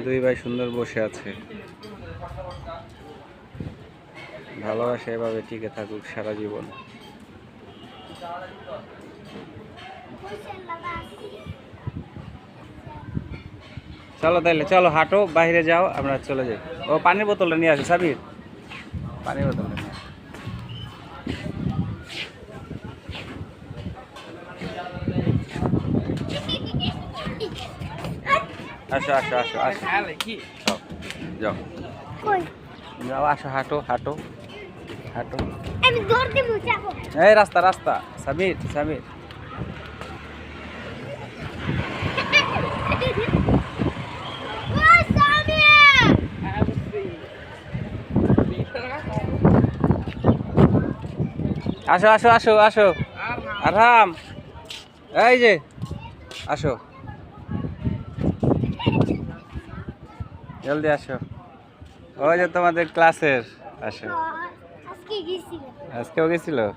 দুই ভাই সুন্দর বসে আছে। ভালোবাসা এভাবে টিকে থাকুক সারা জীবন। চলো তাইলে, চলো হাঁটো, বাইরে যাও, আমরা চলে যাই। ও পানির বোতলটা নিয়ে আসো সাবির, পানির বোতলটা নিয়ে আসো। আসো আসো আসো আসো, যাও যাও, আসো, হাঁটো হাঁটো হাঁটো। এই রাস্তা রাস্তা, সাবির সাবির। আসো আসো আসো আসো, আরাম, এই যে আসো, জলদি আসো। ওই যে তোমাদের ক্লাসের, আসো। আজকেও গেছিল।